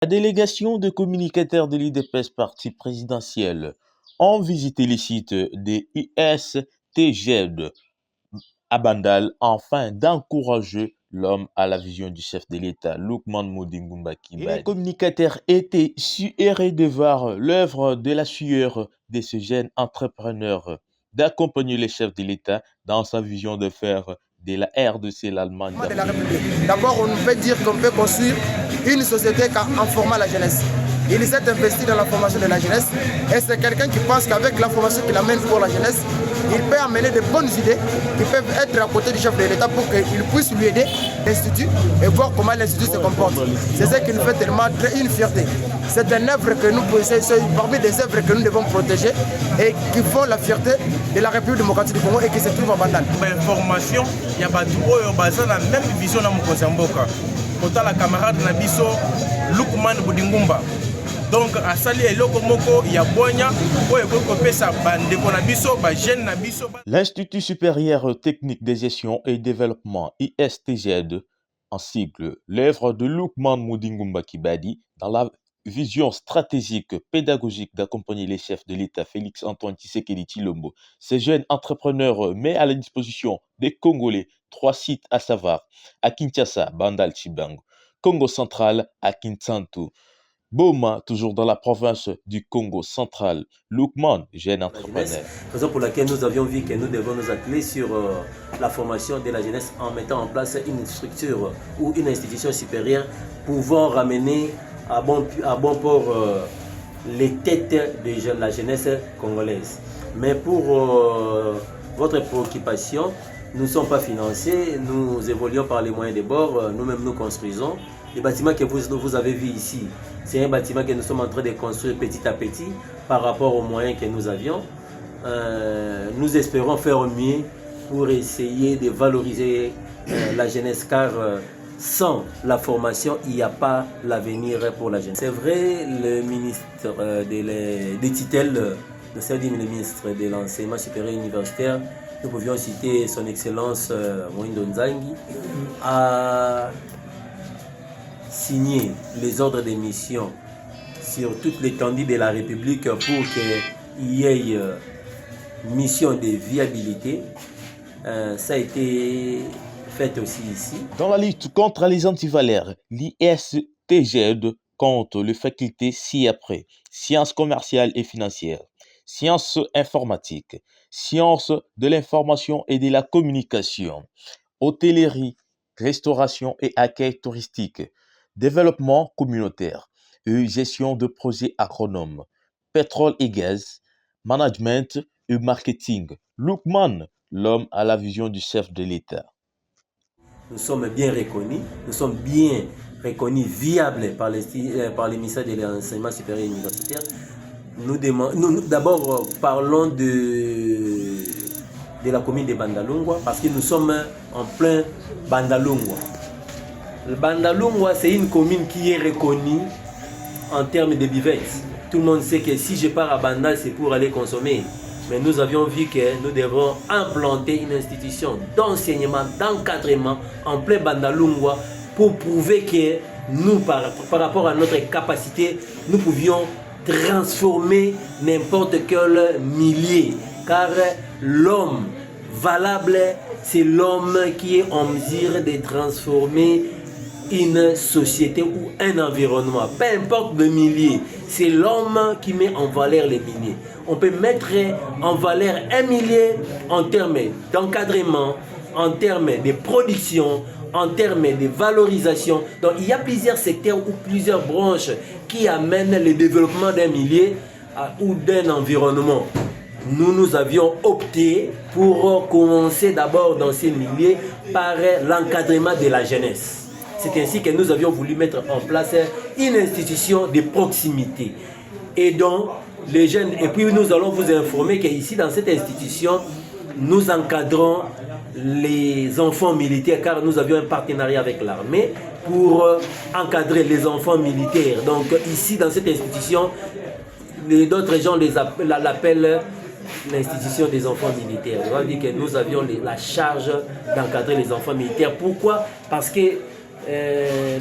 La délégation de communicateurs de l'IDPS parti présidentiel ont visité les sites des ISTGED à Bandal afin d'encourager l'homme à la vision du chef de l'État, Lukman Mudingumba Kibali. Les communicateurs étaient suérés de voir l'œuvre de la sueur de ce jeune entrepreneur d'accompagner le chef de l'État dans sa vision de faire de la RDC l'Allemagne de la République. D'abord, on peut dire qu'on peut construire une société en formant la jeunesse. Il s'est investi dans la formation de la jeunesse et c'est quelqu'un qui pense qu'avec la formation qu'il amène pour la jeunesse, il peut amener de bonnes idées qui peuvent être à côté du chef de l'État pour qu'il puisse lui aider l'Institut et voir comment l'Institut se comporte. C'est ce qui nous fait tellement une fierté. C'est une œuvre que nous possèdons, parmi des œuvres que nous devons protéger et qui font la fierté de la République démocratique du Congo et qui se trouve à Bandal. Information, il y a la même vision dans mon Mboka. Pour la camarade Nabiso, Lukman Mudingumba. Donc, à Sali et Lokomoko, il y a Boigna, l'Institut supérieur technique de gestion et développement ISTGED, en sigle, l'œuvre de Lukman Mudingumba Kibali dans la vision stratégique pédagogique d'accompagner les chefs de l'État Félix Antoine Tshisekedi Tshilombo. Ce jeune entrepreneur met à la disposition des Congolais 3 sites à savoir à Kinshasa, Bandal, Chibango, Congo central à Kinshasa, Boma, toujours dans la province du Congo central. Lukman, jeune entrepreneur. Raison pour laquelle nous avions vu que nous devons nous atteler sur la formation de la jeunesse en mettant en place une structure ou une institution supérieure pouvant ramener à bon port les têtes de la jeunesse congolaise. Mais pour votre préoccupation, nous ne sommes pas financés, nous évoluons par les moyens des bords, nous-mêmes nous construisons. Le bâtiment que vous avez vu ici, c'est un bâtiment que nous sommes en train de construire petit à petit par rapport aux moyens que nous avions. Nous espérons faire mieux pour essayer de valoriser la jeunesse car sans la formation, il n'y a pas l'avenir pour la jeunesse. C'est vrai, le ministre des tutelles, le ministre de l'enseignement supérieur universitaire, nous pouvions citer son excellence Moïndo Nzangi, a signé les ordres de mission sur toute l'étendue de la République pour qu'il y ait mission de viabilité. Ça a été fait aussi ici. Dans la lutte contre les antivalaires, l'ISTGED compte les facultés ci-après: sciences commerciales et financières, sciences informatiques, sciences de l'information et de la communication, hôtellerie, restauration et accueil touristique, développement communautaire et gestion de projets agronomes, pétrole et gaz, management et marketing. Lukman, l'homme à la vision du chef de l'État. Nous sommes bien reconnus, viables par les ministères de l'enseignement supérieur et universitaire. Nous d'abord parlons de la commune de Bandalungwa parce que nous sommes en plein Bandalungwa. Le Bandalungwa, c'est une commune qui est reconnue en termes de bivette. Tout le monde sait que si je pars à Bandal, c'est pour aller consommer. Mais nous avions vu que nous devons implanter une institution d'enseignement, d'encadrement en plein Bandalungwa pour prouver que nous, par rapport à notre capacité, nous pouvions transformer n'importe quel millier. Car l'homme valable, c'est l'homme qui est en mesure de transformer une société ou un environnement, peu importe le millier, c'est l'homme qui met en valeur les milliers. On peut mettre en valeur un millier en termes d'encadrement, en termes de production, en termes de valorisation. Donc il y a plusieurs secteurs ou plusieurs branches qui amènent le développement d'un millier ou d'un environnement. Nous avions opté pour commencer d'abord dans ces milliers par l'encadrement de la jeunesse. C'est ainsi que nous avions voulu mettre en place une institution de proximité. Et donc, les jeunes, et puis nous allons vous informer qu'ici, dans cette institution, nous encadrons les enfants militaires, car nous avions un partenariat avec l'armée pour encadrer les enfants militaires. Donc ici, dans cette institution, d'autres gens l'appellent l'institution des enfants militaires. On va dire que nous avions la charge d'encadrer les enfants militaires. Pourquoi? Parce que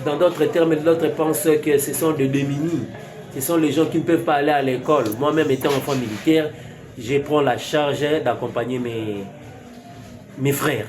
dans d'autres termes, d'autres pensent que ce sont des démunis. Ce sont les gens qui ne peuvent pas aller à l'école. Moi-même étant enfant militaire, je prends la charge d'accompagner mes frères.